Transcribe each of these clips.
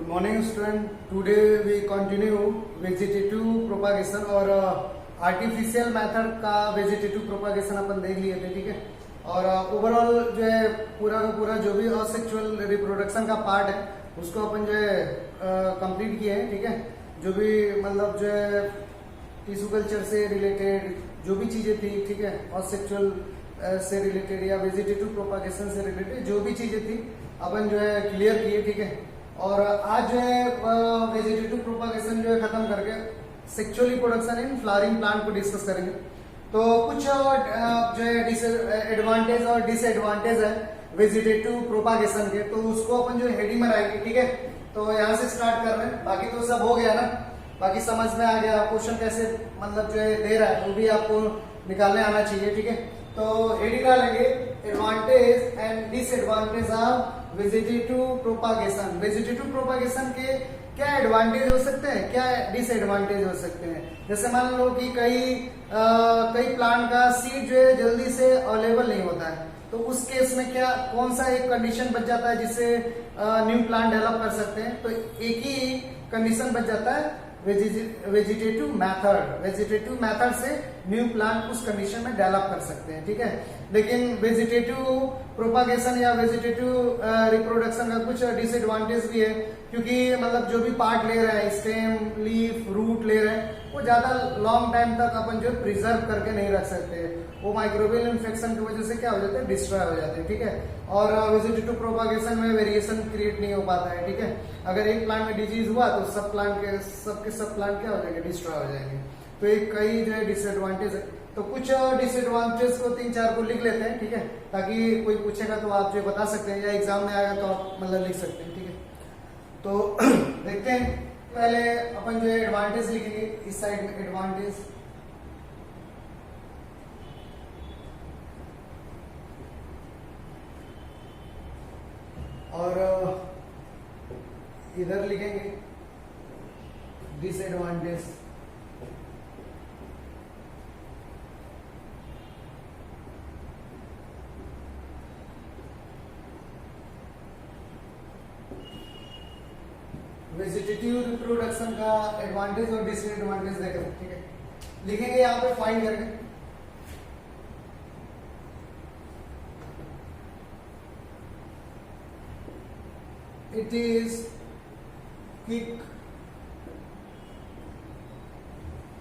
Good morning student. Today we continue vegetative propagation और artificial method का vegetative propagation अपन देख लिए थे, ठीक है। और ओवरऑल जो है पूरा का पूरा जो भी असेक्सुअल रिप्रोडक्शन का पार्ट है उसको अपन जो है कंप्लीट किए हैं, ठीक है। जो भी मतलब जो है टिश्यू कल्चर से रिलेटेड जो भी चीजें थी, ठीक है, असेक्सुअल से रिलेटेड या वेजिटेटिव प्रोपागेशन से रिलेटेड जो भी चीजें थी अपन जो है क्लियर किए, ठीक है। और आज जो है वेजिटेटिव प्रोपागेशन जो है खत्म करके sexual reproduction in flowering plant को डिस्कस करेंगे। तो कुछ जो है एडवांटेज और डिसएडवांटेज है वेजिटेटिव प्रोपागेशन के, तो उसको अपन जो हेडिंग में रहेंगे, ठीक है। तो यहाँ से स्टार्ट कर रहे हैं, बाकी तो सब हो गया ना, बाकी समझ में आ गया क्वेश्चन कैसे मतलब जो है दे रहा है वो भी आपको निकालने आना चाहिए, ठीक है। तो हेडिंग डालेंगे advantage and disadvantage of vegetative propagation. Vegetative propagation के क्या एडवांटेज हो सकते हैं, क्या डिसएडवांटेज हो सकते हैं। जैसे मान लो कि कई प्लांट का सीड जो है जल्दी से अवेलेबल नहीं होता है, तो उस केस में क्या कौन सा एक कंडीशन बच जाता है जिससे न्यू प्लांट डेवलप कर सकते हैं। तो एक ही कंडीशन बच जाता है वेजिटेटिव मेथड से न्यू प्लांट उस कंडीशन में डेवलप कर सकते हैं, ठीक है। लेकिन वेजिटेटिव प्रोपागेशन या वेजिटेटिव रिप्रोडक्शन का कुछ डिसएडवांटेज भी है, क्योंकि मतलब जो भी पार्ट ले रहे हैं, स्टेम, लीफ, रूट ले रहे हैं, वो ज्यादा लॉन्ग टाइम तक अपन जो प्रिजर्व करके नहीं रख सकते, वो माइक्रोबियल इन्फेक्शन की वजह से क्या हो जाते हैं, डिस्ट्रॉय हो जाते हैं, ठीक है। और वेजिटेटिव प्रोपागेशन में वेरिएशन क्रिएट नहीं हो पाता है, ठीक है। अगर एक प्लांट में डिजीज हुआ तो सब प्लांट क्या हो जाएंगे, डिस्ट्रॉय हो जाएंगे। तो एक कई जो है डिसएडवांटेज है। तो कुछ डिसएडवांटेज को 3-4 को लिख लेते हैं, ठीक है, ताकि कोई पूछेगा तो आप जो बता सकते हैं या एग्जाम में आएगा तो आप मतलब लिख सकते हैं, ठीक है। तो देखते हैं, पहले अपन जो है एडवांटेज लिखेंगे इस साइड में, एडवांटेज। और इधर लिखेंगे डिसएडवांटेज। वेजिटेटिव रिप्रोडक्शन का एडवांटेज और डिसएडवांटेज देखें, ठीक है। लिखेंगे यहाँ पे फाइंड करके, it is quick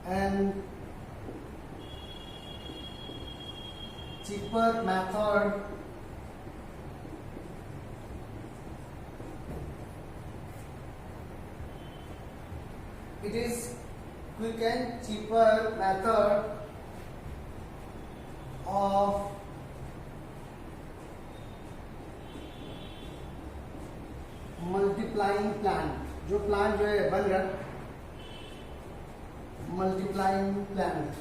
and cheaper method it is quick and cheaper method of multiplying plant. जो प्लांट जो है बन रहा मल्टीप्लाइंग प्लांट,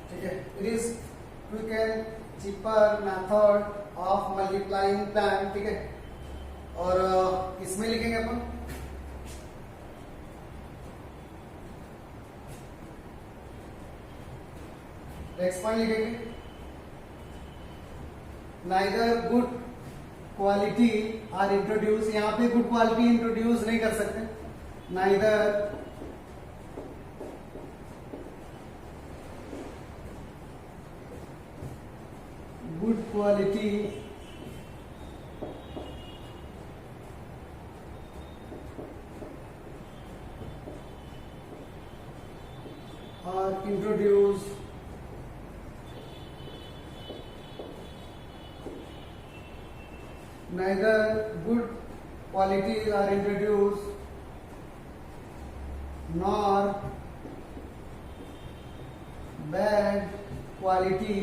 ठीक है। It is quick and cheaper method of multiplying plant, ठीक है। और इसमें लिखेंगे अपन नेक्स्ट पॉइंट लिखेंगे neither good quality are introduced। यहाँ पे गुड क्वालिटी इंट्रोड्यूस नहीं कर सकते, neither good quality are introduced neither good qualities are introduced nor bad quality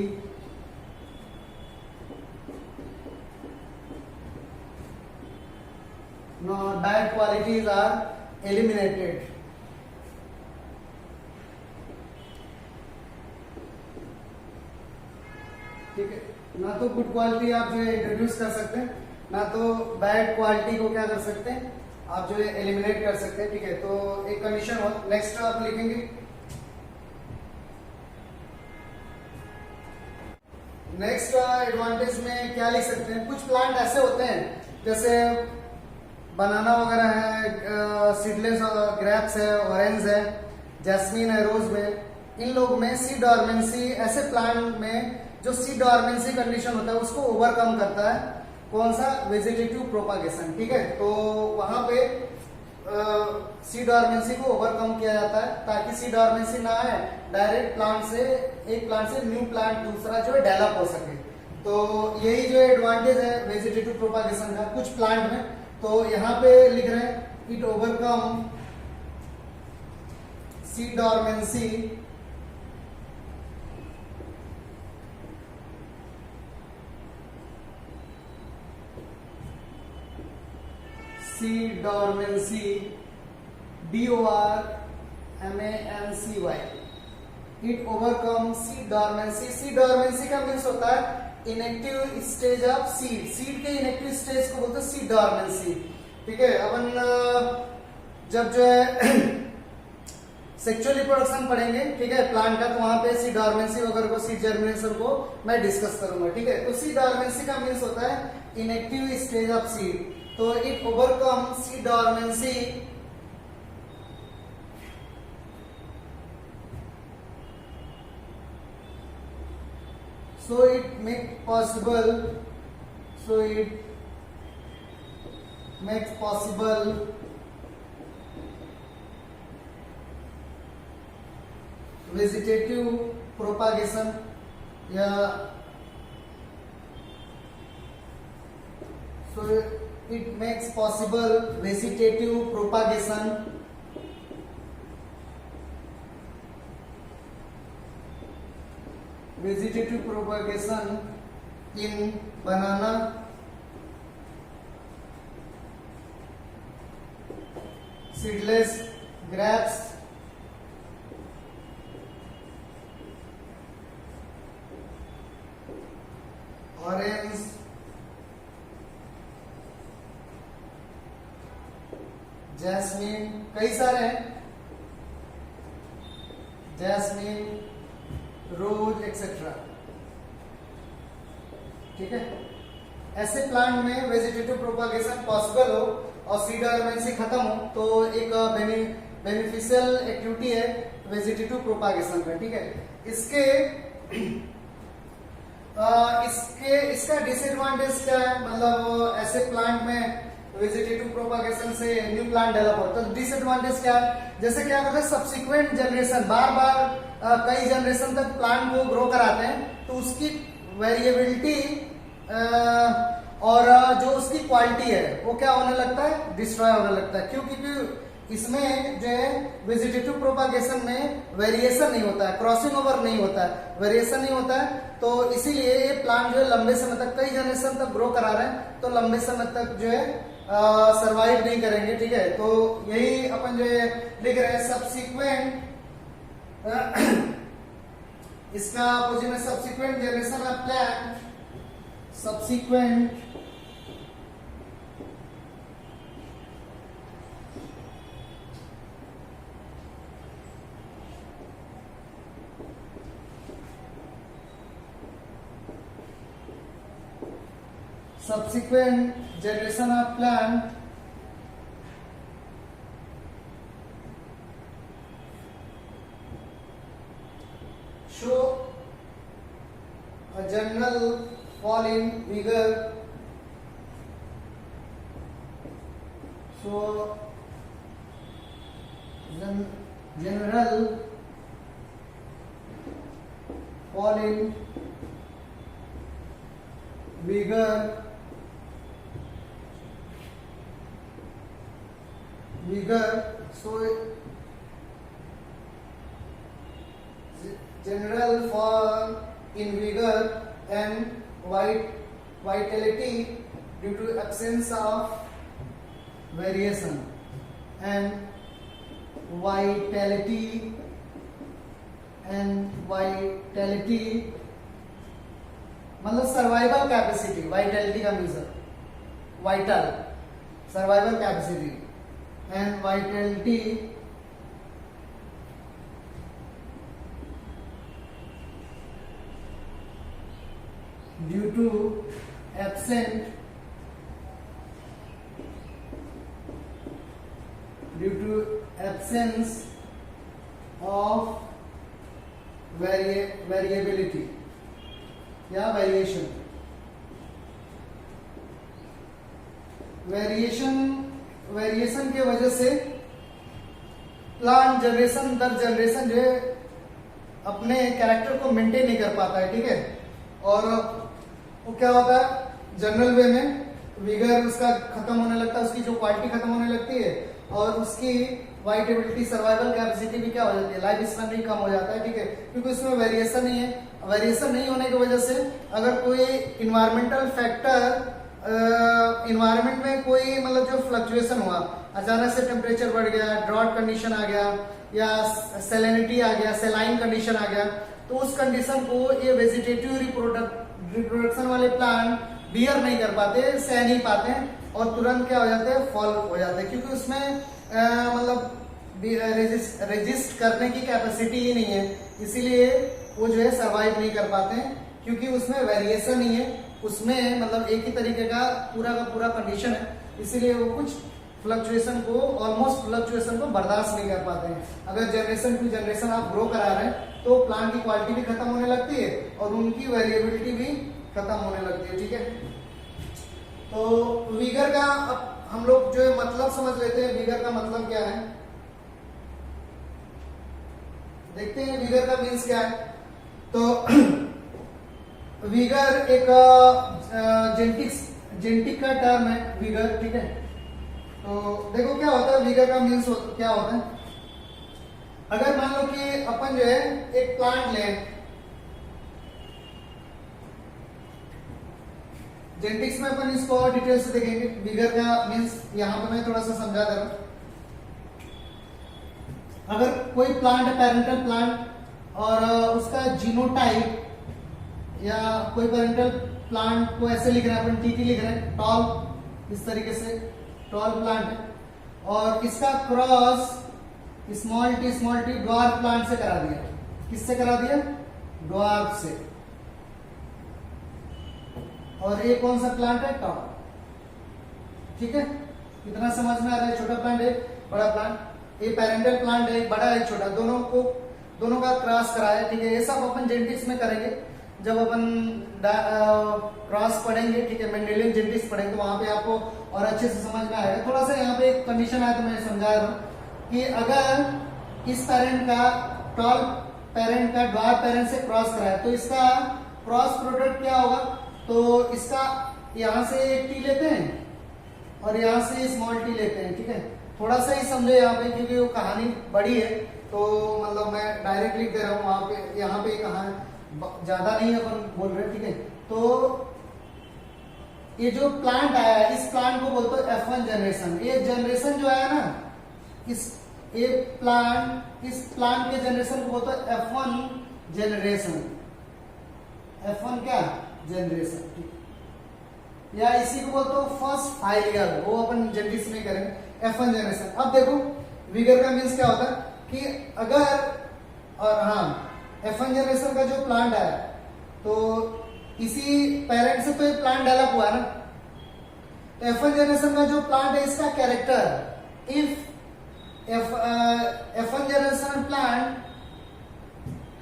qualities are eliminated, ठीक है। ना तो गुड क्वालिटी आप जो है इंट्रोड्यूस कर सकते हैं, ना तो बैड क्वालिटी को क्या कर सकते हैं आप जो है एलिमिनेट कर सकते हैं, ठीक है। तो एक कंडीशन हो। नेक्स्ट आप लिखेंगे नेक्स्ट एडवांटेज में क्या लिख सकते हैं, कुछ प्लांट ऐसे होते हैं जैसे बनाना वगैरह है, सीडलेस ग्रेप्स है, ऑरेंज है, जैस्मीन है, रोज में, इन लोग में सी डॉर्मेंसी, ऐसे प्लांट में जो सी डॉर्मेंसी कंडीशन होता है उसको ओवरकम करता है कौन सा, वेजिटेटिव प्रोपागेशन। ठीक है, तो वहां पे सी डॉर्मेंसी को ओवरकम किया जाता है ताकि सी डॉर्मेंसी ना आए, डायरेक्ट प्लांट से, एक प्लांट से न्यू प्लांट दूसरा जो है डेवलप हो सके। तो यही जो एडवांटेज है वेजिटेटिव प्रोपागेशन का कुछ प्लांट में। तो यहाँ पे लिख रहे हैं it overcome seed dormancy DORMANCY, it overcome seed dormancy. Seed dormancy का मीन्स होता है inactive stage of seed, seed के इनएक्टिव स्टेज को बोलते हैं सी डॉर्मेंसी। ठीक है, अपन जब जो है सेक्सुअल रिप्रोडक्शन पढ़ेंगे, ठीक है, प्लांट का, तो वहां पे सी डॉर्मेंसी वगैरह को, सीड जर्मिनेशन को मैं डिस्कस करूंगा। ठीक है, तो सी डॉर्मेंसी का मीन्स होता है इनएक्टिव स्टेज ऑफ सीड। तो it overcome seed dormancy so it makes possible vegetative propagation, या so it makes possible vegetative propagation in banana, seedless grapes, orange, jasmine, कई सारे हैं, जैस्मीन, रोज एक्सेट्रा। ठीक है, ऐसे प्लांट में वेजिटेटिव प्रोपागेशन पॉसिबल हो और सी डॉर्मेंसी खत्म हो तो एक बेनिफिशियल एक्टिविटी है वेजिटेटिव प्रोपागेशन का। ठीक है, इसका डिसएडवांटेज क्या है, मतलब ऐसे प्लांट में वेजिटेटिव प्रोपागेशन से न्यू प्लांट डेवलप होता है, तो डिसएडवांटेज क्या है, जैसे क्या करते हैं सब्सिक्वेंट जनरेशन, बार बार कई जनरेशन तक प्लांट को ग्रो कराते हैं, तो उसकी वेरिएबिलिटी और जो उसकी क्वालिटी है वो क्या होने लगता है, डिस्ट्रॉय होने लगता है। क्यों? क्योंकि इसमें जो है वेजिटेटिव प्रोपागेशन में वेरिएशन नहीं होता है, क्रॉसिंग ओवर नहीं होता है, वेरिएशन नहीं होता है, तो इसीलिए ये प्लांट जो है लंबे समय तक, कई जनरेशन तक ग्रो करा रहे हैं, तो लंबे समय तक जो है सरवाइव नहीं करेंगे। ठीक है, तो यही अपन जो है लिख रहे हैं सब्सिक्वेंट, इसका अपोजिट में subsequent generation of plant, subsequent generation of plant show a general fall in vigor, so general fall in vigor, so general fall in vigor and vitality due to absence of variation, and vitality मतलब survival capacity, vitality का means vital, survival capacity and vitality due to absent due to absence of variability या variation variation के वजह से plant generation दर generation जो है अपने character को मेंटेन नहीं कर पाता है, ठीक है। और वो क्या होता है, जनरल वे में विगर उसका खत्म होने लगता है, उसकी जो क्वालिटी खत्म होने लगती है और उसकी वाइटेबिलिटी सर्वाइवल कैपेसिटी भी क्या हो जाती है, लाइफ स्पैन भी कम हो जाता है, ठीक है, क्योंकि उसमें वेरिएशन नहीं है। वेरिएशन नहीं होने की वजह से अगर कोई इन्वायरमेंटल फैक्टर इन्वायरमेंट में कोई मतलब जो फ्लक्चुएशन हुआ, अचानक से टेम्परेचर बढ़ गया, ड्रॉट कंडीशन आ गया या सेलेनिटी आ गया, सेलाइन कंडीशन आ गया, तो उस कंडीशन को ये वेजिटेटिव रिप्रोडक्शन वाले प्लांट बियर नहीं कर पाते, सह नहीं पाते और तुरंत क्या हो जाते हैं, फॉल हो जाते हैं, क्योंकि उसमें मतलब रेजिस्ट करने की कैपेसिटी ही नहीं है, इसीलिए वो जो है सर्वाइव नहीं कर पाते हैं, क्योंकि उसमें वेरिएशन नहीं है, उसमें मतलब एक ही तरीके का पूरा कंडीशन है, इसीलिए वो कुछ फ्लक्चुएशन को ऑलमोस्ट फ्लक्चुएशन को बर्दाश्त नहीं कर पाते हैं। अगर जनरेशन टू जनरेशन आप ग्रो करा रहे हैं तो प्लांट की क्वालिटी भी खत्म होने लगती है और उनकी वेरिएबिलिटी भी खत्म होने लगती है, ठीक है। तो विगर का अब हम लोग जो है मतलब समझ लेते हैं, विगर का मतलब क्या है, देखते हैं विगर का मीन्स क्या है। तो विगर एक जेनेटिक का टर्म है विगर, ठीक है। तो देखो क्या होता है, विगर का मीन्स क्या होता है, अगर मान लो कि अपन जो है एक प्लांट लें, जेनेटिक्स में अपन इसको और डिटेल से देखेंगे। विगर का मीन्स यहां पर मैं थोड़ा सा समझा दे रहा हूं। अगर कोई प्लांट है, पेरेंटल प्लांट, और उसका जीनोटाइप या कोई पेरेंटल प्लांट को ऐसे लिख रहे हैं अपन, टीटी लिख रहे हैं, टॉल, इस तरीके से टॉल प्लांट है, और इसका cross small T dwarf plant से करा दिया। किससे करा दिया? ड्वार्फ से। और ये कौन सा प्लांट है? टॉल, ठीक है। कितना समझ में आ रहा है? छोटा प्लांट है, बड़ा प्लांट, ये पेरेंटल प्लांट है, बड़ा है, छोटा, दोनों का क्रॉस करा है, ठीक है। ये सब अपन जेनेटिक्स में करेंगे जब अपन क्रॉस पढ़ेंगे, ठीक है, मेंडेलियन जेनेटिक्स पढ़ेंगे, तो वहां पे आपको और अच्छे से समझ में आएगा। थोड़ा सा यहाँ पे एक कंडीशन है तो मैं समझा रहा हूँ कि अगर इस पेरेंट का टॉल पेरेंट का ड्वार्फ पेरेंट से क्रॉस कराए तो इसका क्रॉस प्रोडक्ट क्या होगा? तो इसका यहाँ से एक टी लेते हैं और यहाँ से स्मॉल टी लेते हैं, ठीक है। थोड़ा सा ही समझे यहाँ पे, क्योंकि वो कहानी बड़ी है, तो मतलब मैं डायरेक्ट लिख दे रहा हूँ वहां पे, यहाँ पे कहानी ज्यादा नहीं है अपन बोल रहे हैं, ठीक है। तो ये जो प्लांट आया है, इस प्लांट को बोलते हैं F1 जनरेशन। ये जनरेशन जो आया ना, इस प्लांट के जनरेशन को बोलते हैं F1 जनरेशन। F1 क्या? जनरेशन, ठीक। या इसी को बोलते हो फर्स्ट फाइलियर, वो अपन जेनेटिक्स में करेंगे, F1 जनरेशन। अब देखो विगर का मीन्स क्या होता है कि अगर, और हाँ, F1 जनरेशन का जो प्लांट है, तो इसी पेरेंट से तो ये प्लांट डेवलप हुआ ना, तो F1 जनरेशन का जो प्लांट है, इसका character, if F1 generation plant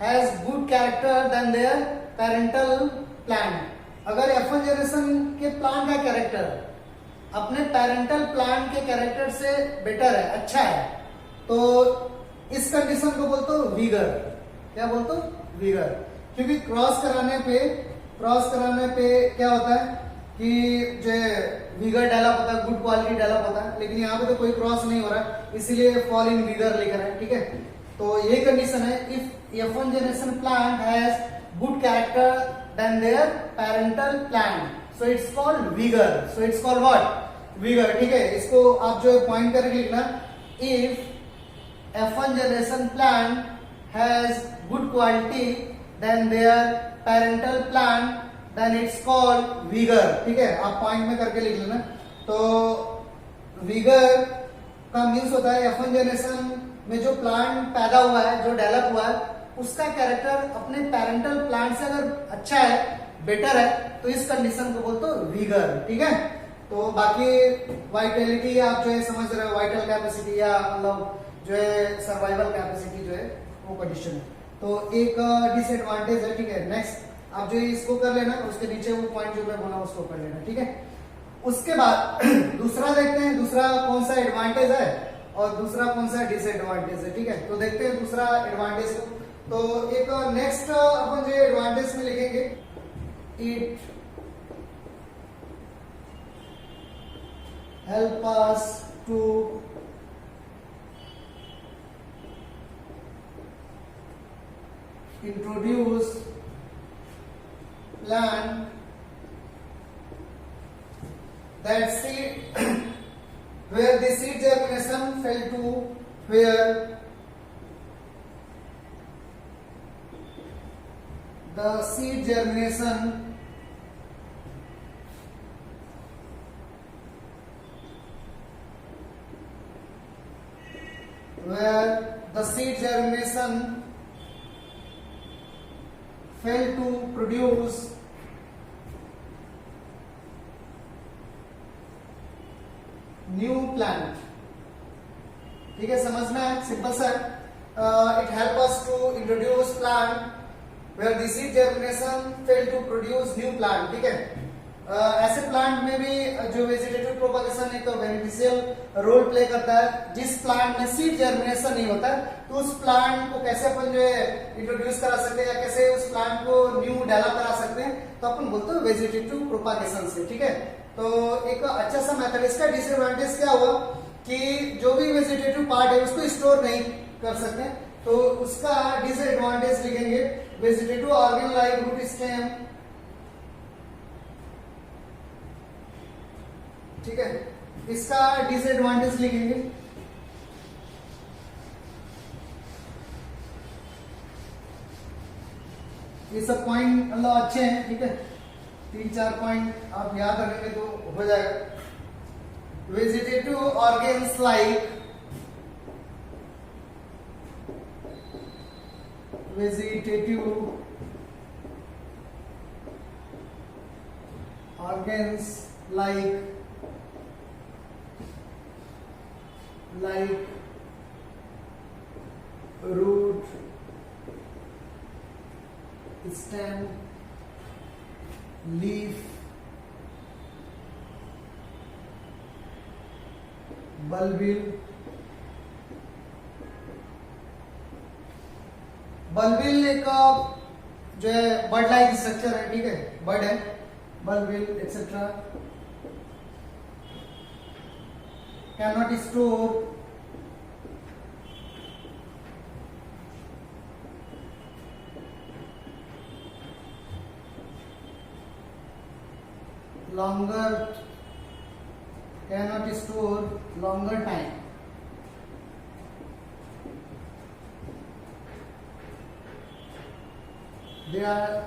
has good character then their parental plant. अगर F1 जनरेशन के प्लांट का कैरेक्टर अपने पेरेंटल प्लांट के कैरेक्टर से बेटर है, अच्छा है, तो इस कंडीशन को बोलते हो विगर। क्या बोलते हो? विगर। क्योंकि क्रॉस कराने पे क्या होता है कि जो विगर डेवलप होता है, गुड क्वालिटी डेवलप होता है, लेकिन यहाँ पे तो कोई क्रॉस नहीं हो रहा है, इसीलिए फॉल इन विगर लिख रहे हैं, ठीक है। तो ये कंडीशन है, if F1 generation plant has good character then their parental plant, so it's called vigour. So it's called what? Vigour, ठीक है। इसको आप जो पॉइंट करके लिखना, if F1 generation plant has good quality than their parental plant, then it's called vigor, ठीक है। आप पॉइंट में करके लिख लेना। तो विगर का मीन्स होता है F1 जनरेशन में जो प्लांट पैदा हुआ है, जो डेवलप हुआ है, उसका कैरेक्टर अपने पेरेंटल प्लांट से अगर अच्छा है, बेटर है, तो इस कंडीशन को बोलते हो विगर, ठीक है। तो बाकी वाइटलिटी आप जो है समझ रहे हो, वाइटल कैपेसिटी या मतलब जो है सर्वाइवल कैपेसिटी जो है वो कंडीशन है। तो एक डिसएडवांटेज है, ठीक है। नेक्स्ट आप जो इसको कर लेना, उसके नीचे वो पॉइंट जो मैं बोला उसको कर लेना, ठीक है। उसके बाद दूसरा देखते हैं, दूसरा कौन सा एडवांटेज है और दूसरा कौन सा डिसएडवांटेज है, ठीक है। तो देखते हैं दूसरा एडवांटेज को। तो एक नेक्स्ट अपन जो एडवांटेज में लिखेंगे, it help us to introduce plant that seed where the seed germination fail to where the seed germination fail to produce new plant, ठीक है। समझना है, सिंपल सा। It help us to introduce plant where the seed germination fail to produce new plant, ठीक है। ऐसे plant में भी जो वेजिटेटिव प्रोपगेशन एक बेनिफिशियल रोल प्ले करता है। जिस प्लांट में सीड जर्मिनेशन नहीं होता तो उस प्लांट को कैसे अपन जो है इंट्रोड्यूस करा सकते हैं या कैसे उस प्लांट को न्यू डेवलप करा सकते हैं, तो अपन बोलते हैं वेजिटेटिव प्रोपगेशन से, ठीक है। तो एक अच्छा सा मेथड। इसका डिसएडवांटेज क्या हुआ कि जो भी वेजिटेटिव पार्ट है उसको स्टोर नहीं कर सकते, तो उसका डिसएडवांटेज लिखेंगे vegetative organ like root stem, ठीक है। इसका डिसएडवांटेज लिखेंगे ये सब पॉइंट मतलब अच्छे हैं, ठीक है। 3-4 पॉइंट आप याद रखेंगे तो हो जाएगा। Vegetative organs like vegetative organs like root, stem, leaf, bulbil, एक जो है बर्ड लाइक स्ट्रक्चर है, ठीक है, बर्ड है, bulbil etcetera. cannot store longer time, they are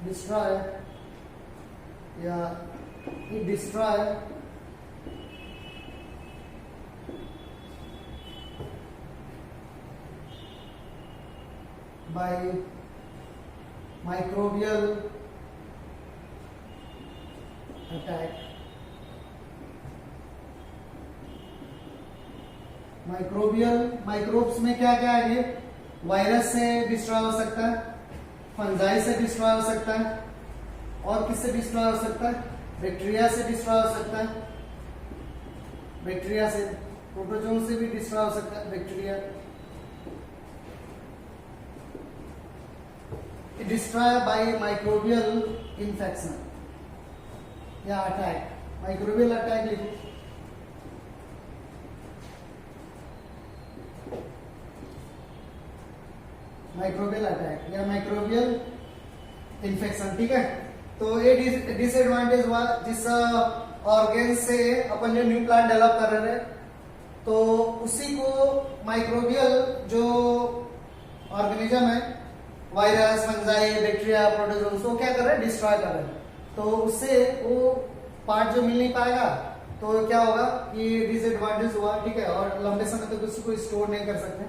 destroyed, it destroy by microbial attack। Microbes में क्या क्या है? वायरस से डिस्ट्रॉय हो सकता है, फंजाई से डिस्ट्रॉय हो सकता है, और किससे डिस्ट्रॉय हो सकता है? बैक्टीरिया से डिस्ट्रॉय हो सकता है, बैक्टीरिया से, प्रोटोजोन से भी डिस्ट्रॉय हो सकता है bacteria. Destroy by microbial infection या अटैक, माइक्रोबियल अटैक लिखो। माइक्रोबियल अटैक या माइक्रोबियल इन्फेक्शन, ठीक है। तो ये डिसएडवांटेज हुआ जिस ऑर्गेन से अपन जो न्यू प्लांट डेवलप कर रहे थे, तो उसी को माइक्रोबियल जो ऑर्गेनिज्म है, वायरस, फंजाई, बैक्टीरिया, प्रोटोजोन, वो क्या कर रहे हैं? डिस्ट्रॉय कर रहे हैं। तो उससे वो पार्ट जो मिल नहीं पाएगा, तो क्या होगा कि डिसएडवांटेज हुआ, ठीक है। और लंबे समय तक उसको स्टोर नहीं कर सकते,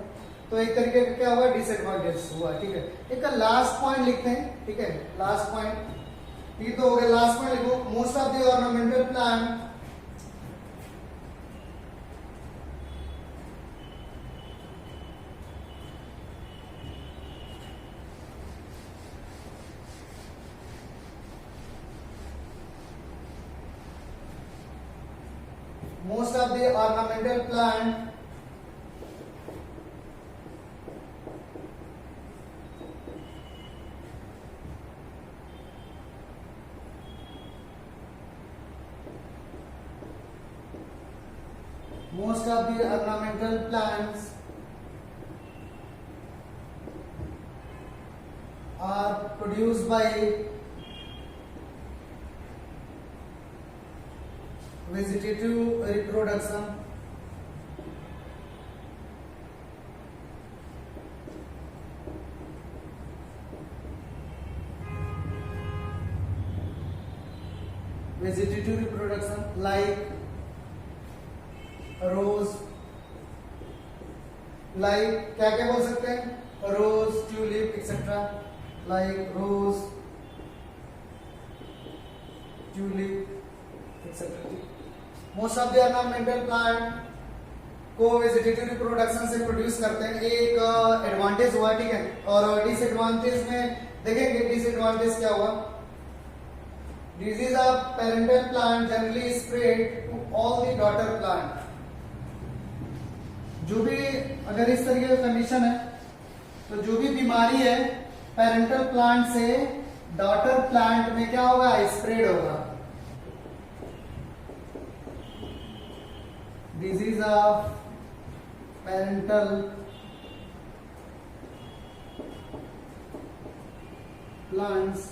तो एक तरीके का क्या होगा? डिसएडवांटेज हुआ, ठीक है। एक लास्ट पॉइंट लिखते हैं, ठीक है। लास्ट पॉइंट ठीक तो हो गया। लास्ट में लिखो most of the ornamental plant most of the ornamental plant most of the ornamental plants are produced by vegetative reproduction. Vegetative reproduction like rose, like क्या क्या बोल सकते हैं, rose, tulip etcetera, like rose, tulip etcetera. Most of the ornamental plant को vegetative reproduction से produce करते हैं। एक एडवांटेज हुआ, ठीक है, और डिसएडवांटेज में देखेंगे। डिसएडवांटेज क्या हुआ, disease of parental plant generally spread to all the daughter plant. जो भी अगर इस तरीके का कंडीशन है तो जो भी बीमारी है पेरेंटल प्लांट से डॉटर प्लांट में क्या होगा, स्प्रेड होगा। Disease of parental plants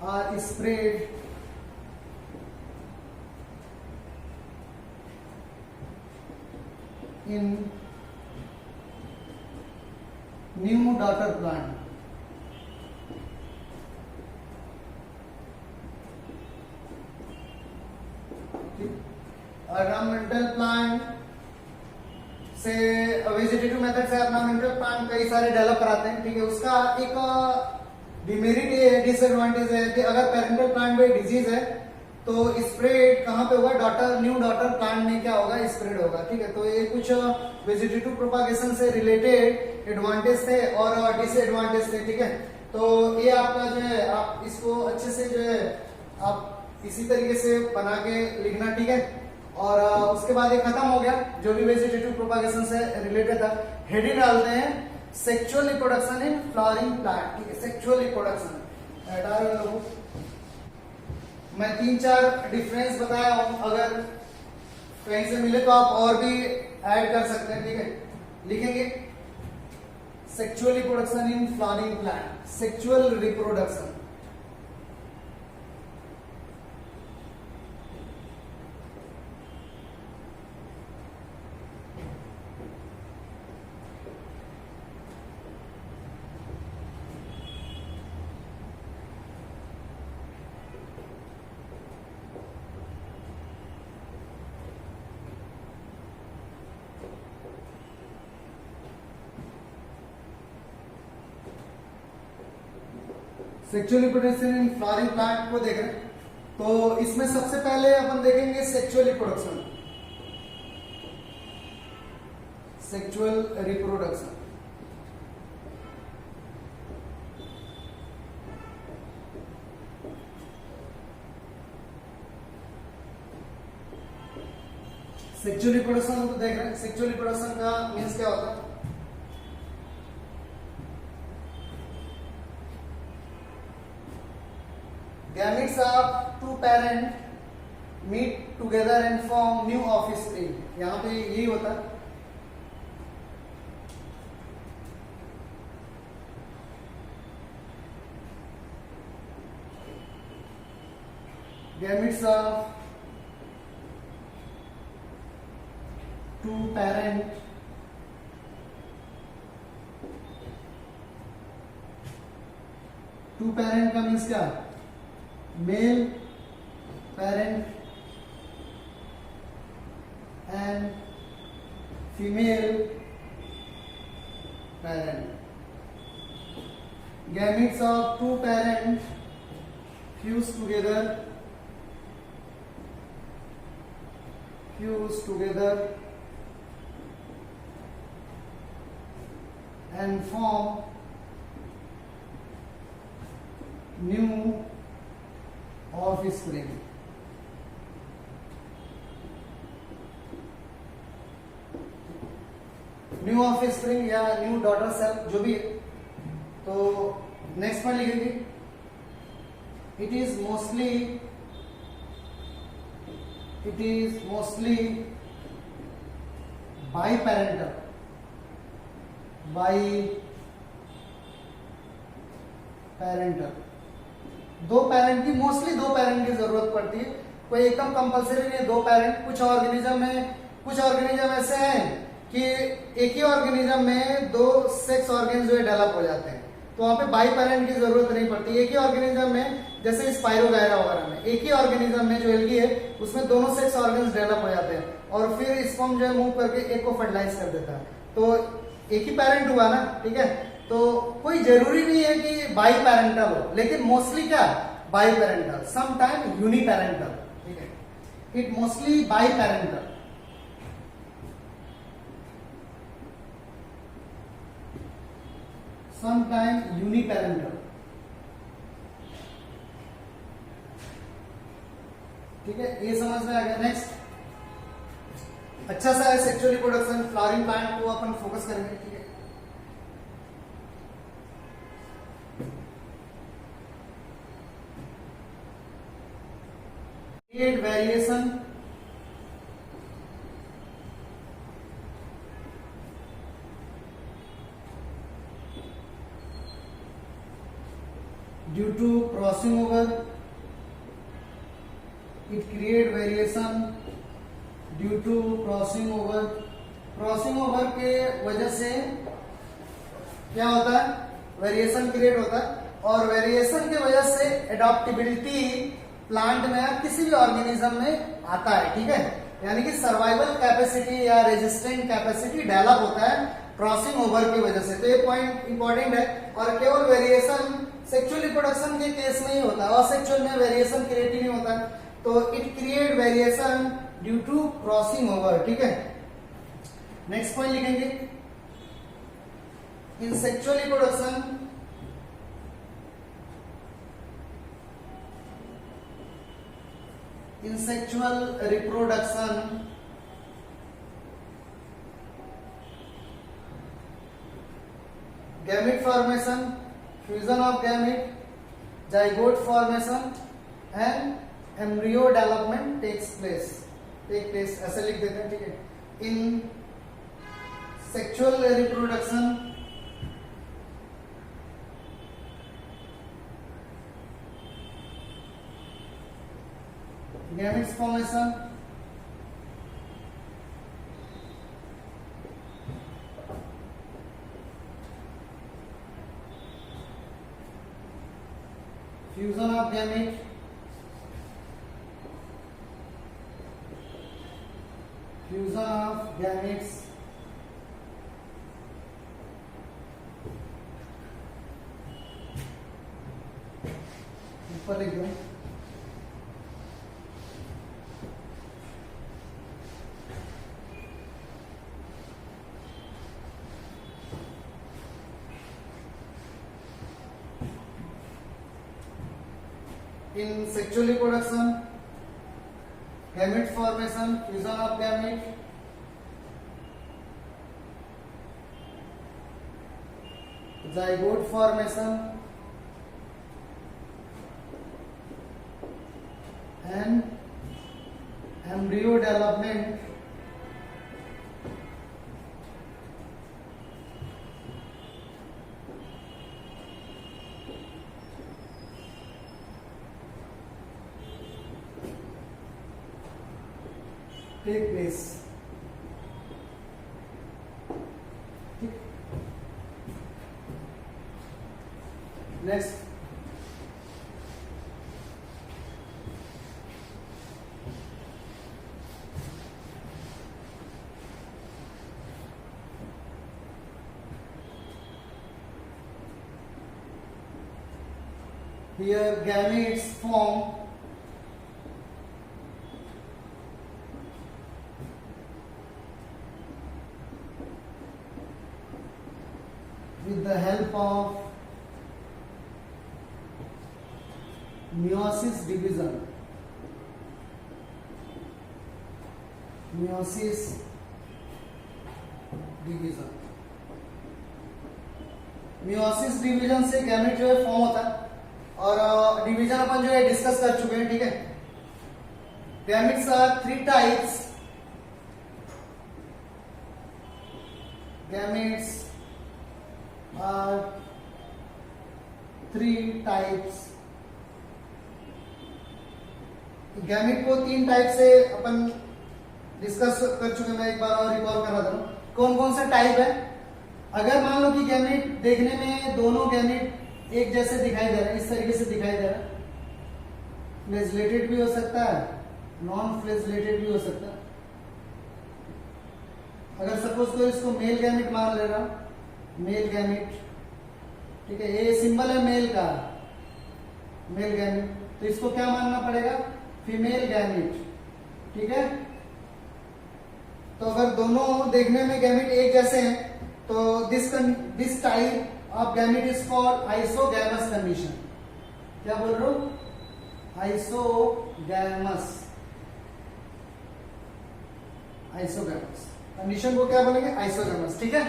are spread in new daughter plant. Ornamental plant से वेजिटेटिव मेथड से ऑर्नामेंटल प्लांट कई सारे डेवलप कराते हैं, ठीक है। उसका एक डिमेरिट है, डिसएडवांटेज है कि अगर पेरेंटल प्लांट में डिजीज है तो स्प्रेड कहां पे होगा, डॉटर न्यू डॉटर प्लांट में क्या होगा, स्प्रेड होगा, ठीक है। तो ये कुछ वेजिटेटिव प्रोपागेशन से रिलेटेड एडवांटेज थे और डिसएडवांटेज थे, ठीक है। तो ये आपका जो है, आप इसको अच्छे से जो है आप इसी तरीके से बना के लिखना, ठीक है। और उसके बाद ये खत्म हो गया जो भी वेजिटेटिव प्रोपागेशन से रिलेटेड था। हेडिंग डालते हैं sexual reproduction in flowering plant, ठीक है। सेक्सुअल रिप्रोडक्शन मैं 3-4 डिफरेंस बताया हूं, अगर कहीं से मिले तो आप और भी ऐड कर सकते हैं, ठीक है। लिखेंगे sexual reproduction in flowering plant, sexual reproduction. Sexual reproduction in flowering plant को देख रहे हैं, तो इसमें सबसे पहले अपन देखेंगे sexual reproduction. Sexual reproduction sexual reproduction को देख रहे हैं। सेक्सुअल रिप्रोडक्शन का मीन्स क्या होता है, gametes of two parent meet together and form new offspring। यहाँ पे यही होता है। gametes of two parent का मीन्स क्या, male parent and female parent. Gametes of two parent fuse together and form new offspring. New offspring या new daughter cell जो भी है। तो नेक्स्ट पॉइंट लिखेंगे, इट इज मोस्टली बाईपेरेंटल, दो parent की, मोस्टली दो पेरेंट की जरूरत पड़ती है, कोई एकदम कंपलसरी नहीं है दो पेरेंट। कुछ ऑर्गेनिज्म ऐसे हैं कि एक ही ऑर्गेनिज्म में दो सेक्स ऑर्गन जो है डेवलप हो जाते हैं, तो वहां पे बाई पेरेंट की जरूरत नहीं पड़ती। एक ही ऑर्गेनिज्म में, जैसे स्पाइरोगायरा वगैरह में, एक ही ऑर्गेनिज्म में जो एल्गी है उसमें दोनों सेक्स ऑर्गन्स डेवलप हो जाते हैं और फिर स्पर्म जो है मूव करके एक को फर्टिलाइज कर देता है, तो एक ही पेरेंट हुआ ना, ठीक है। तो कोई जरूरी नहीं है कि बाई पेरेंटल हो, लेकिन मोस्टली क्या बाई पेरेंटल, समटाइम यूनिपेरेंटल, ठीक है। It mostly by parental, sometime uniparental, ठीक है, ये समझ में आ गया। नेक्स्ट, अच्छा सा है सेक्सुअल रिप्रोडक्शन, फ्लावरिंग प्लांट को अपन फोकस करेंगे, ठीक है। Create variation due to crossing over, it create variation due to crossing over के वजह से क्या होता है, वेरिएशन क्रिएट होता है, और वेरिएशन की वजह से एडॉप्टेबिलिटी प्लांट में या किसी भी ऑर्गेनिज्म में आता है, ठीक है। यानी कि सर्वाइवल कैपेसिटी या रेजिस्टेंट कैपेसिटी डेवलप होता है क्रॉसिंग ओवर की वजह से। तो ये पॉइंट इंपॉर्टेंट है, और केवल वेरिएशन सेक्सुअल रिप्रोडक्शन के केस में ही होता है, असेक्सुअल में वेरिएशन क्रिएट ही नहीं होता है। तो it create variation due to crossing over, ठीक है। नेक्स्ट पॉइंट लिखेंगे, in sexual reproduction gamete formation, fusion of gamete, zygote formation and embryo development take place, ऐसे लिख देते हैं, ठीक है। In sexual reproduction gametes formation, fusion of gamete, fusion of gametes, ऊपर लिख दो, in sexual reproduction, gamete formation, fusion of gamete, zygote formation and embryo development take place. Next, here gametes form with the help of meiosis division. meiosis division, meiosis division से gamete जो है form होता है और division अपन जो है discuss कर चुके हैं, ठीक है। Gametes are 3 types, gametes are 3 types. Gamete को 3 टाइप से अपन डिस्कस कर चुके हैं, मैं एक बार और रिकॉल करा दूं। कौन कौन सा टाइप है? अगर मान लो कि गैमेट देखने में दोनों गैमेट एक जैसे दिखाई दे रहा है, इस तरीके से दिखाई दे रहा है, फ्लैजेलेटेड भी हो सकता है, नॉन फ्लैजेलेटेड भी हो सकता है। अगर सपोज कोई इसको मेल गैमेट मान ले रहा, मेल गैमेट, ठीक है, ये सिंबल है मेल का, मेल गैमेट, तो इसको क्या मानना पड़ेगा? फीमेल गैमेट, ठीक है। तो अगर दोनों देखने में गैमेट एक जैसे हैं तो this type of gamete is called isogamous condition. क्या बोल रहा हूं? आइसोगैमस, आइसोगैमस कंडीशन को क्या बोलेंगे? आइसोगैमस, ठीक है।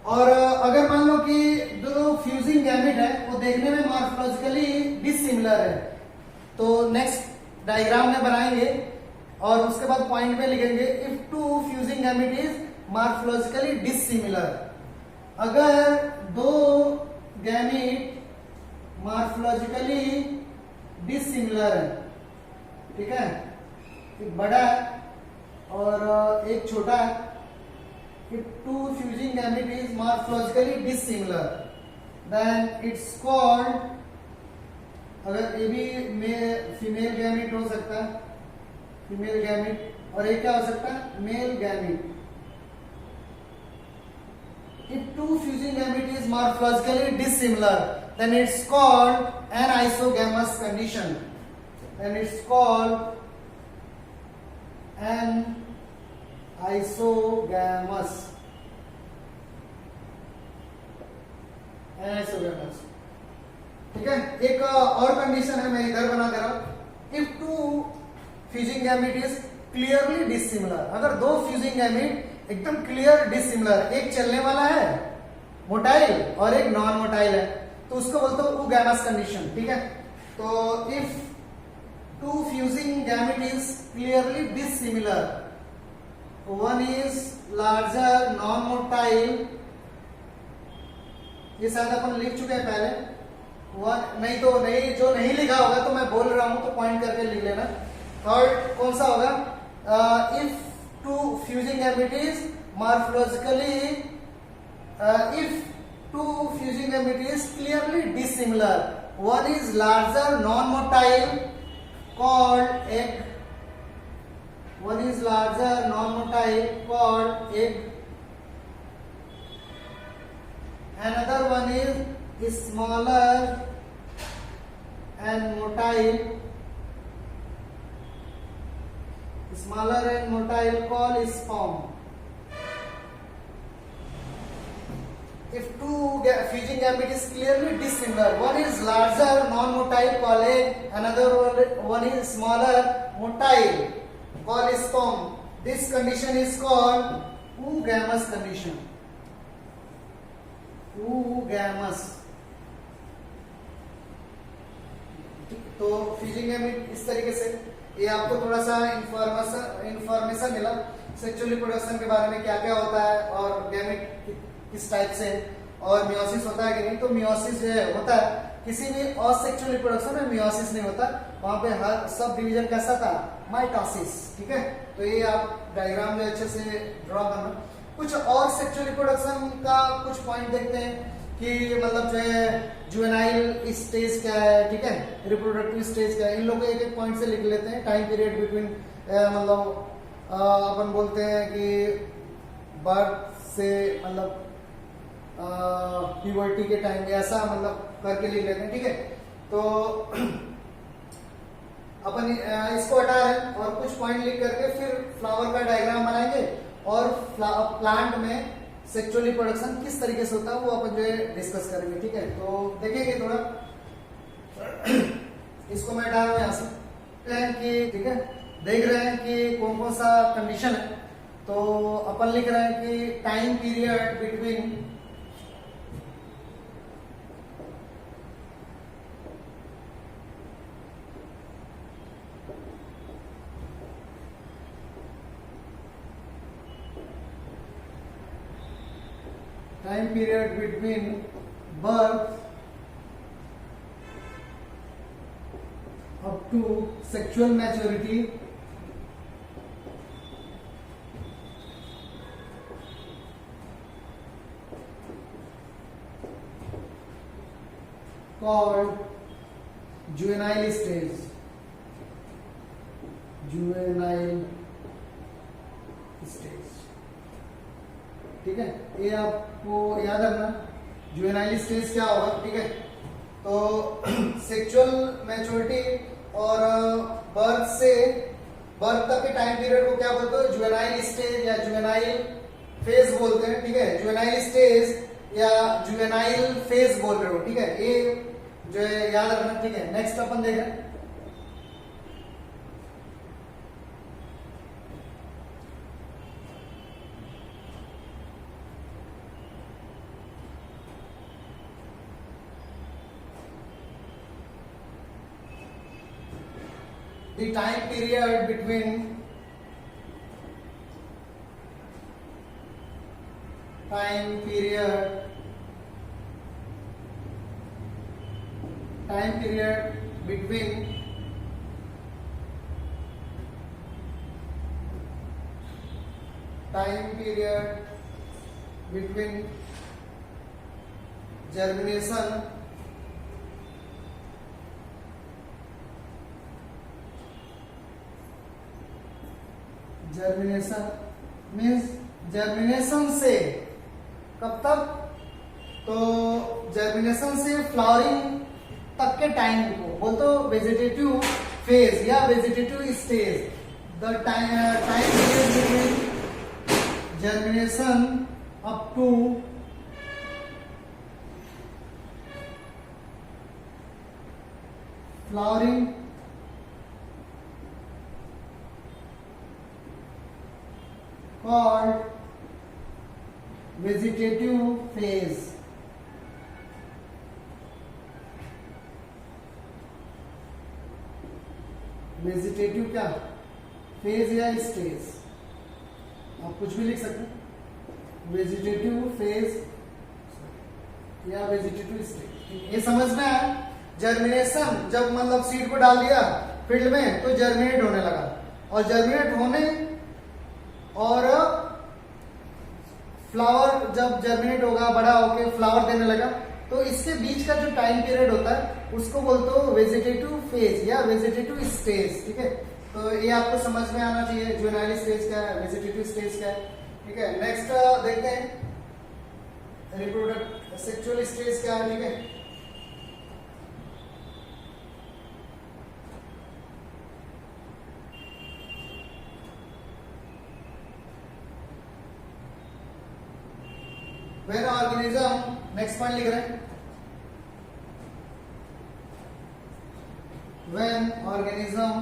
और अगर मान लो कि जो फ्यूजिंग गैमेट है वो देखने में मॉर्फोलॉजिकली डिसिमिलर है, तो नेक्स्ट डायग्राम में बनाएंगे और उसके बाद पॉइंट में लिखेंगे if two fusing gamete is morphologically dissimilar. अगर दो गैमेट मॉर्फोलॉजिकली डिसिमिलर है, ठीक है, एक बड़ा है और एक छोटा है, if two fusing gamete is morphologically dissimilar then it's called, अगर ये भी फीमेल गैमेट हो सकता है, फीमेल गैमेट, और ये क्या हो सकता है? Male gamete. if two fusing gamete is morphologically dissimilar then it's called an isogamous condition, then it's called an isogamous, isogamous, ठीक है। एक और कंडीशन है, मैं इधर बना दे रहा हूं, if two fusing gamete is clearly dissimilar. अगर दो फ्यूजिंग गैमेट एकदम क्लियर डिसिमिलर, एक चलने वाला है मोटाइल और एक नॉन मोटाइल है, तो उसको बोलते हो ओगैमस कंडीशन, ठीक है। तो if two fusing gamete is clearly dissimilar, one is larger non-motile, ये शायद अपन लिख चुके हैं पहले, वन नहीं तो नहीं, जो नहीं लिखा होगा तो मैं बोल रहा हूं तो पॉइंट करके लिख लेना। थर्ड कौन सा होगा? If two fusing gamete is morphologically, if two fusing gamete is clearly dissimilar, one is larger non-motile called egg, one is larger non-motile called egg, another one is smaller and motile, smaller and motile called sperm. If two fusing gamete is clearly dissimilar, one is larger non-motile called egg, another one is smaller motile called sperm. This condition is called oogamous condition. oogamous. तो fusing gamete इस तरीके से, ये आपको थोड़ा सा information मिला sexual reproduction के बारे में, क्या क्या होता है और गैमेट किस टाइप से, और मियोसिस होता है कि नहीं। तो मियोसिस जो है होता है, किसी भी असेक्सुअल रिप्रोडक्शन में मियोसिस नहीं होता, वहां पे हर सब डिवीजन कैसा था? माइटोसिस, ठीक है। तो ये आप डायग्राम में अच्छे से ड्रॉ करना। कुछ और सेक्सुअल रिप्रोडक्शन का कुछ पॉइंट देखते हैं कि मतलब जो है जुवेनाइल स्टेज क्या है, ठीक है, रिप्रोडक्टिव स्टेज क्या है, इन लोगों को एक एक पॉइंट से लिख लेते हैं। टाइम पीरियड बिटवीन, मतलब अपन बोलते हैं कि बर्थ से मतलब प्यूबर्टी के टाइम, ऐसा मतलब करके लिख लेते हैं, ठीक है। तो अपन इसको हटा रहे हैं और कुछ पॉइंट लिख करके फिर फ्लावर का डायग्राम बनाएंगे और प्लांट में सेक्सुअल रिप्रोडक्शन किस तरीके से होता है वो अपन जो है डिस्कस करेंगे, ठीक है। तो देखेंगे थोड़ा, इसको मैं हटा रहा हूं यहां से कि ठीक है, देख रहे हैं कि कौन कौन सा कंडीशन है। तो अपन लिख रहे हैं कि time period between birth up to sexual maturity called juvenile stage. ठीक है, ये आपको याद रखना जुवेनाइल स्टेज क्या होगा, ठीक है। तो सेक्सुअल मैच्योरिटी और बर्थ तक के टाइम पीरियड को क्या बोलते हो, जुवेनाइल स्टेज या जुवेनाइल फेज बोलते हैं, ठीक है। जुवेनाइल स्टेज या जुवेनाइल फेज बोल रहे हो, ठीक है, ये जो है याद रखना, ठीक है। नेक्स्ट अपन देख रहे हैं the time period between germination means germination से कब तक, तो जर्मिनेशन से फ्लावरिंग तक के टाइम को बोलते हो वेजिटेटिव फेज या vegetative stage. The time period between germination up to flowering called vegetative phase। Vegetative क्या फेज या स्टेज, आप कुछ भी लिख सकते हैं, वेजिटेटिव फेज या वेजिटेटिव स्टेज। ये समझ में आया। जर्मिनेशन जब मतलब सीड को डाल दिया फील्ड में तो जर्मिनेट होने लगा, और जर्मिनेट होने और फ्लावर जब जर्मिनेट होगा, बड़ा होके फ्लावर देने लगा, तो इसके बीच का जो टाइम पीरियड होता है उसको बोलते हो वेजिटेटिव फेज या वेजिटेटिव स्टेज, ठीक है। तो ये आपको समझ में आना चाहिए, जुवेनाइल स्टेज क्या है, वेजिटेटिव स्टेज क्या है, ठीक है। नेक्स्ट देखते हैं रिप्रोडक्ट सेक्सुअल स्टेज क्या है, ठीक है। When organism, next point लिख रहे हैं, when organism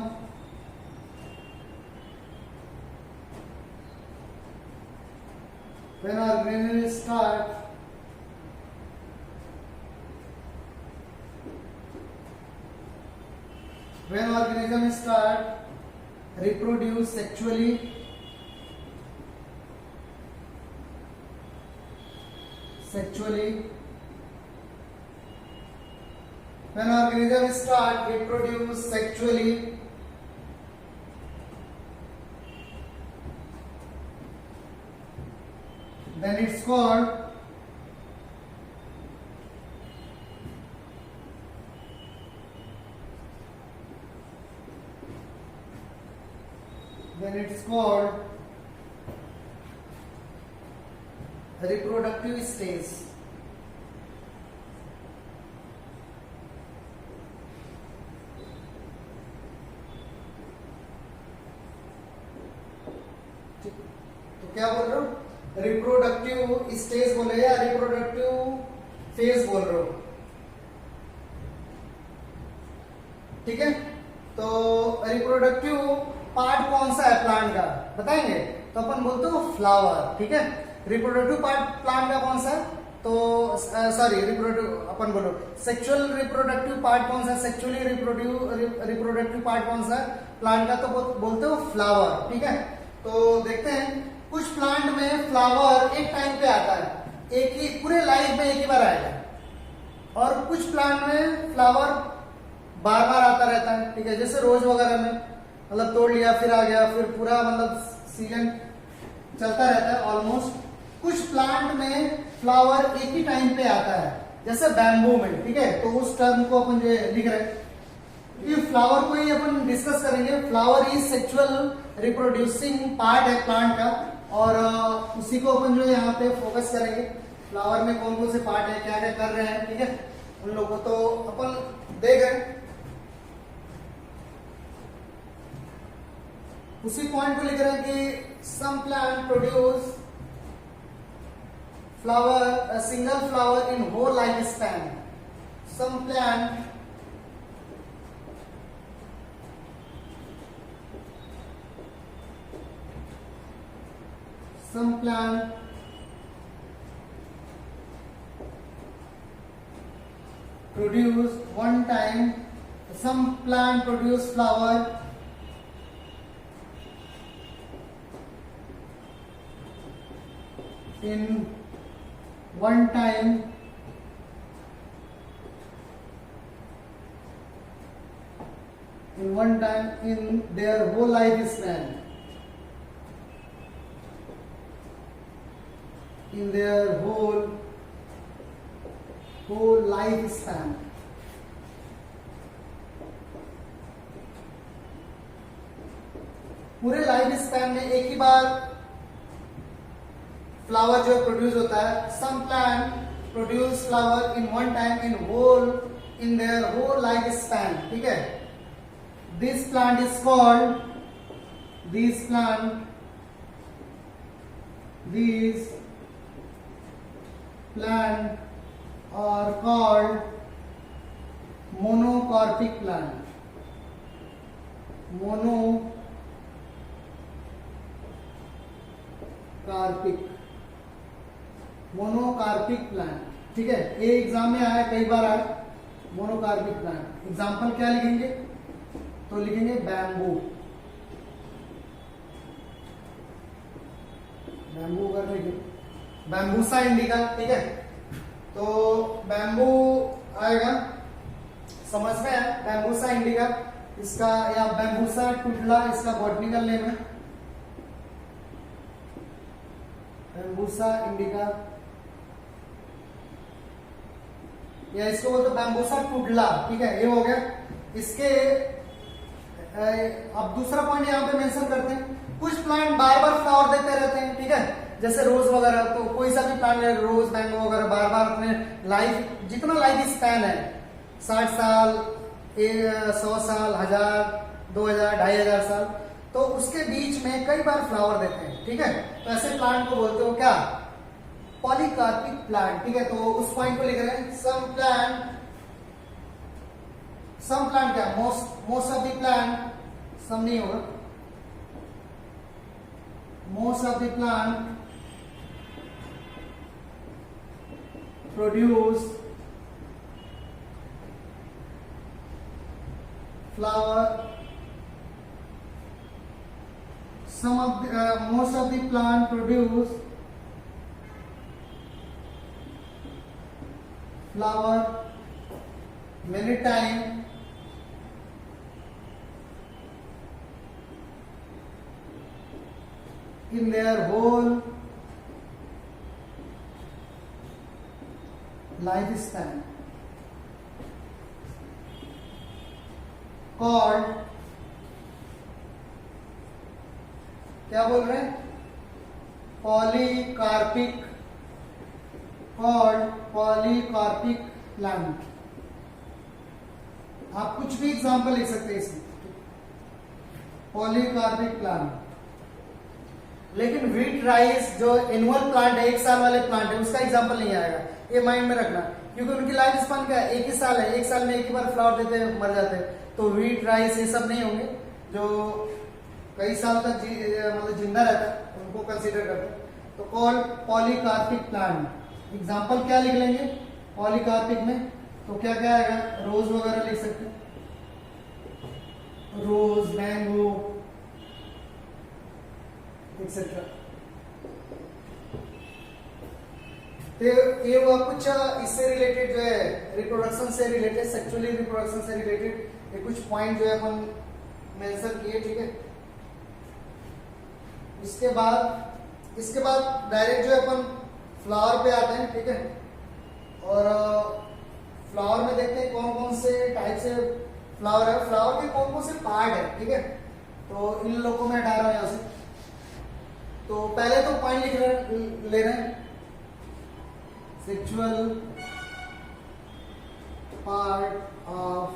start reproduce sexually, when organisms start reproduce sexually, then it's called reproductive stage। तो क्या बोल रहे हो, रिप्रोडक्टिव स्टेज बोले या रिप्रोडक्टिव फेज बोल रहे हो, ठीक है। तो रिप्रोडक्टिव पार्ट कौन सा है प्लांट का बताएंगे, तो अपन बोलते हो फ्लावर, ठीक है। रिप्रोडक्टिव पार्ट प्लांट का कौन सा, तो सॉरी रिप्रोडक्टिव अपन बोलो सेक्सुअल रिप्रोडक्टिव पार्ट कौन सा, सेक्सुअली रिप्रोडक्टिव पार्ट कौन सा प्लांट का, तो बोलते हो फ्लावर, ठीक है। तो देखते हैं कुछ प्लांट में फ्लावर एक टाइम पे आता है, एक ही पूरे लाइफ में एक ही बार आएगा, और कुछ प्लांट में फ्लावर बार बार आता रहता है, ठीक है। जैसे रोज वगैरह में मतलब तोड़ लिया फिर आ गया, फिर पूरा मतलब सीजन चलता रहता है ऑलमोस्ट। कुछ प्लांट में फ्लावर एक ही टाइम पे आता है, जैसे बैम्बू में, ठीक है। तो उस टर्म को अपन जो लिख रहे हैं, ये फ्लावर को ही अपन डिस्कस करेंगे। Flower is sexual reproducing part है प्लांट का, और उसी को अपन जो यहाँ पे फोकस करेंगे। फ्लावर में कौन कौन से पार्ट है, क्या क्या कर रहे हैं, ठीक है, उन लोगों को तो अपन देख रहे हैं। उसी पॉइंट को लिख रहे हैं कि some plant produce flower, a single flower in whole lifespan. Some plant produce one time, some plant produce flower in one time in their whole lifespan, in their whole lifespan. पूरे life span में एक ही बार flower जो produce होता है। Some plant produce flower in one time in their whole life span, ठीक है। This plant is called, these plant are called monocarpic plant. Monocarpic plant, ठीक है। ये एग्जाम में आया, कई बार आया मोनोकार्पिक प्लांट। एग्जाम्पल क्या लिखेंगे, तो लिखेंगे बैम्बू, बैम्बू कर लिखेंगे, बैम्बूसा इंडिका, ठीक है। तो बैम्बू आएगा, समझ में है, बैम्बूसा इंडिका इसका, या बैम्बूसा टुटला इसका बॉटनिकल नेम है, बैम्बूसा इंडिका, या इसको बोलते बैम्बूसा टुडला, ठीक है। ये हो गया इसके। अब दूसरा पॉइंट यहाँ पे मेंशन करते हैं, कुछ प्लांट बार बार फ्लावर देते रहते हैं, ठीक है, जैसे रोज वगैरह। तो कोई सा भी प्लांट है, रोज, मैंगो वगैरह, बार बार अपने लाइफ, जितना लाइफ स्पैन है 60 साल, 100 साल, 1000, 2000, 2500 साल, तो उसके बीच में कई बार फ्लावर देते हैं, ठीक है। तो ऐसे प्लांट को बोलते हो क्या, पॉलीकार्पिक प्लांट, ठीक है। तो उस पॉइंट को लिख रहे हैं, सम प्लांट क्या, मोस्ट ऑफ द प्लांट, सम नहीं होगा, most of the plant produce flower, most of the plant produce flower many time in their whole lifespan, called, क्या बोल रहे हैं, पॉलीकार्पिक, कॉल्ड पॉलीकार्पिक प्लांट। आप कुछ भी एग्जांपल लिख सकते हैं इसमें, पॉलीकार्पिक प्लांट। लेकिन व्हीट राइस जो एनुअल प्लांट है, एक साल वाले प्लांट है, उसका एग्जाम्पल नहीं आएगा, ये माइंड में रखना, क्योंकि उनकी लाइफ स्पान क्या है, एक ही साल है, एक साल में एक ही बार फ्लावर देते हैं, मर जाते हैं। तो व्हीट राइस ये सब नहीं होंगे, जो कई साल तक मतलब जिंदा रहता है, उनको कंसीडर करते हैं। तो कॉल पॉलीकार्पिक प्लांट, एग्जाम्पल क्या लिख लेंगे पॉलीकार्पिक में, तो क्या क्या आएगा, रोज वगैरह लिख सकते हैं, रोज, मैंगो एक्सेट्रा। तो ये हुआ कुछ इससे रिलेटेड जो है, रिप्रोडक्शन से रिलेटेड, सेक्सुअली रिप्रोडक्शन से रिलेटेड ये कुछ पॉइंट जो है अपन मेंशन किए, ठीक है। इसके बाद डायरेक्ट जो है अपन फ्लावर पे आते हैं, ठीक है। और फ्लावर में देखते हैं कौन कौन से टाइप से फ्लावर है, फ्लावर के कौन कौन से पार्ट है, ठीक है। तो इन लोगों को मैं हटा रहा हूं यहां से। तो पहले तो पॉइंट ले रहे हैं, सेक्सुअल पार्ट ऑफ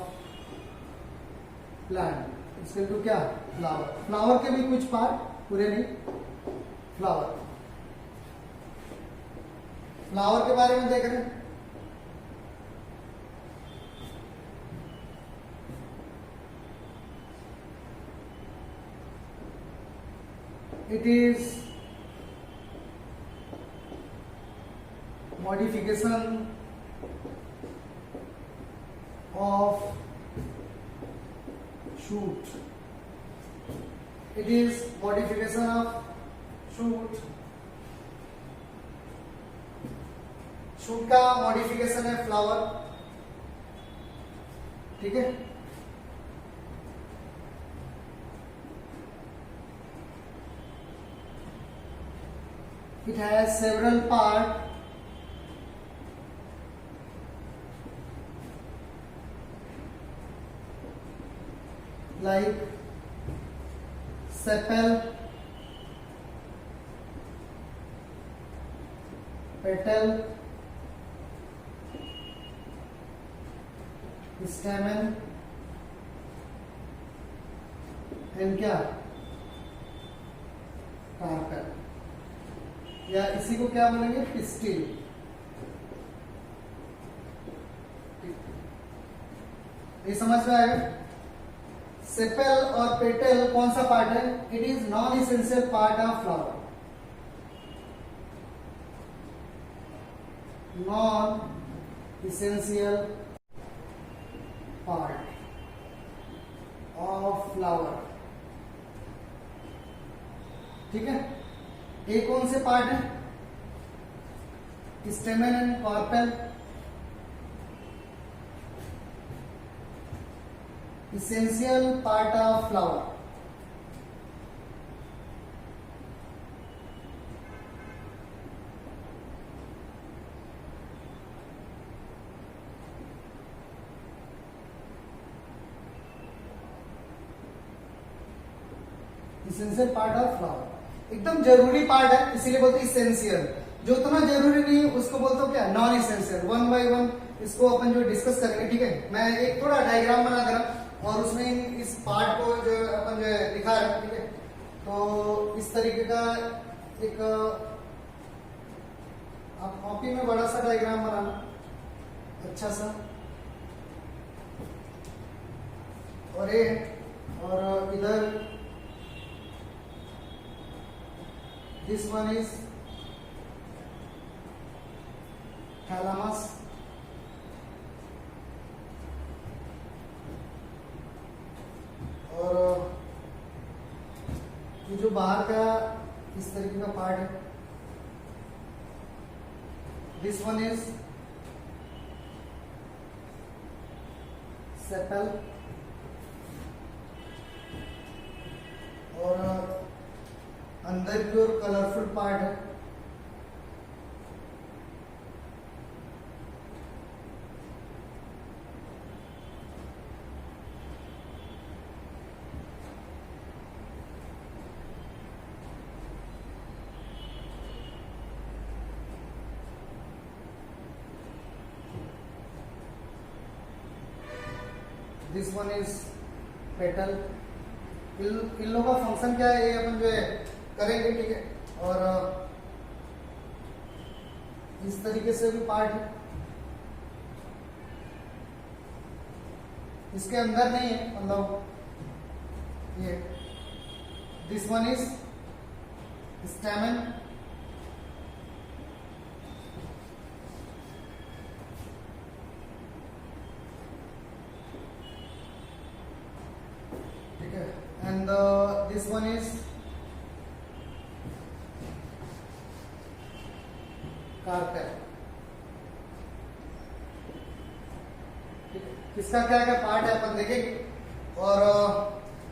प्लांट, इसके तो क्या, फ्लावर, फ्लावर के भी कुछ पार्ट, पूरे नहीं, फ्लावर के बारे में देख रहे हैं। It is modification of shoot. It is modification of shoot. Shoot का मॉडिफिकेशन है फ्लावर, ठीक है। It has several parts like sepal, petal, stamen and क्या, कार्पेल, या इसी को क्या बोलेंगे, पिस्टिल। ये समझ में आएगा। सेपल और पेटल कौन सा पार्ट है, it is non essential part of flower, non essential part of flower, ठीक है। ये कौन से पार्ट है, स्टेमन and carpel, essential part of flower. Essential part of flower एकदम जरूरी पार्ट है, इसीलिए बोलते हैं इसेंशियल। जो उतना जरूरी नहीं है उसको बोलते हो क्या, non essential. One by one इसको अपन जो डिस्कस करेंगे, ठीक है। मैं एक थोड़ा डायग्राम बना दे रहा और उसमें इस पार्ट को जो अपन जो दिखा रहे हैं, ठीक है। तो इस तरीके का एक आप कॉपी में बड़ा सा डायग्राम बनाना, अच्छा सा, और ये और इधर this one is thalamus, और ये जो बाहर का इस तरीके का पार्ट है, this one is sepal, और अंदर की ओर कलरफुल पार्ट है, दिस वन इज पेटल। इन लोगों का फंक्शन क्या है, ये अपन जो है करेंगे, ठीक है। और इस तरीके से भी पार्ट है, इसके अंदर नहीं है, मतलब ये दिस वन इज स्टैमेन, ठीक है, and this one is carpel. इसका क्या क्या पार्ट है अपन देखेंगे। और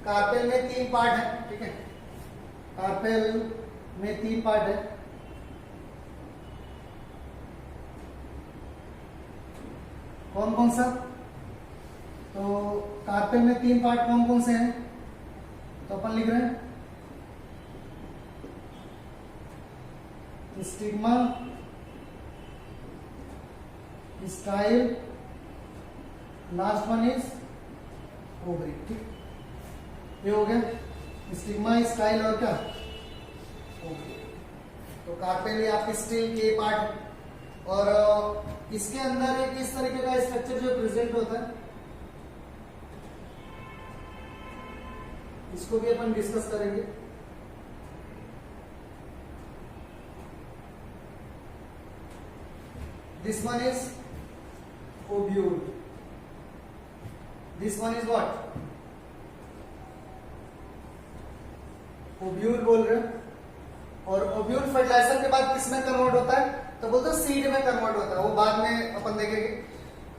कार्पेल में 3 पार्ट है, ठीक है, कार्पेल में 3 पार्ट है। कौन कौन सा? तो कार्पेल में 3 पार्ट कौन कौन से हैं? तो अपन लिख रहे हैं stigma, style, last one is ovary, ठीक। ये हो गया स्टिग्मा, स्टाइल और क्या ओवरी। तो कार्पेल ये आपके स्टिल के पार्ट है। और इसके अंदर एक इस तरीके का स्ट्रक्चर जो प्रेजेंट होता है, इसको भी अपन डिस्कस करेंगे। This one is ovule, this one is what ovule बोल रहे हैं। और ओब्यूल फर्टिलाइजर के बाद किसमें कन्वर्ट होता है? तो बोलते हैं सीड में कन्वर्ट होता है, वो बाद में अपन देखेंगे।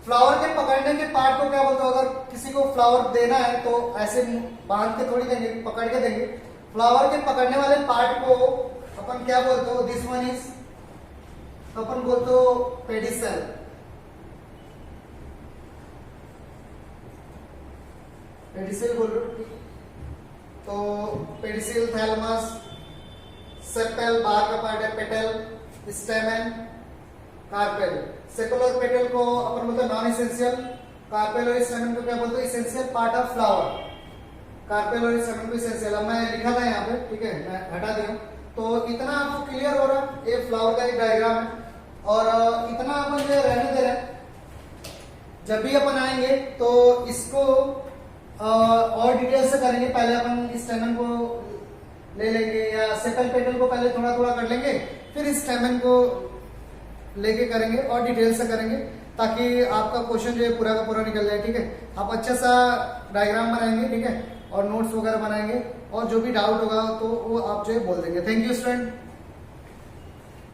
फ्लावर के पकड़ने के पार्ट को क्या बोलते हैं? अगर किसी को फ्लावर देना है तो ऐसे बांध के थोड़ी देंगे, पकड़ के देंगे। फ्लावर के पकड़ने वाले पार्ट को अपन क्या बोलते हो? दिस वन इज, तो अपन बोलते हो पेडिसेल, पेडिसेल बोल रहे हो। तो पेडिसेल, थैलमस, सेपल बार का पार्ट है, पेटल, स्टेमन, कार्पेल। सेपल और पेटल को अपन बोलते हैं नॉन इसेंशियल, कार्पेल और स्टेमन को क्या बोलते हैं? Essential part of flower. Carpel और स्टेमन को इसेंशियल। अब मैं लिखा था यहाँ पे, ठीक है, मैं हटा दिया। तो इतना आपको क्लियर हो रहा है, ये फ्लावर का एक डायग्राम है। और इतना अपन जो रहने दे रहे हैं, जब भी अपन आएंगे तो इसको और डिटेल से करेंगे। पहले अपन स्टेमन को ले लेंगे या सेपल पेटल को पहले थोड़ा थोड़ा कर लेंगे, फिर स्टेमन को लेके करेंगे और डिटेल से करेंगे, ताकि आपका क्वेश्चन जो है पूरा का पूरा निकल जाए, ठीक है। आप अच्छा सा डायग्राम बनाएंगे, ठीक है, और नोट्स वगैरह बनाएंगे, और जो भी डाउट होगा तो वो आप जो है बोल देंगे। Thank you student.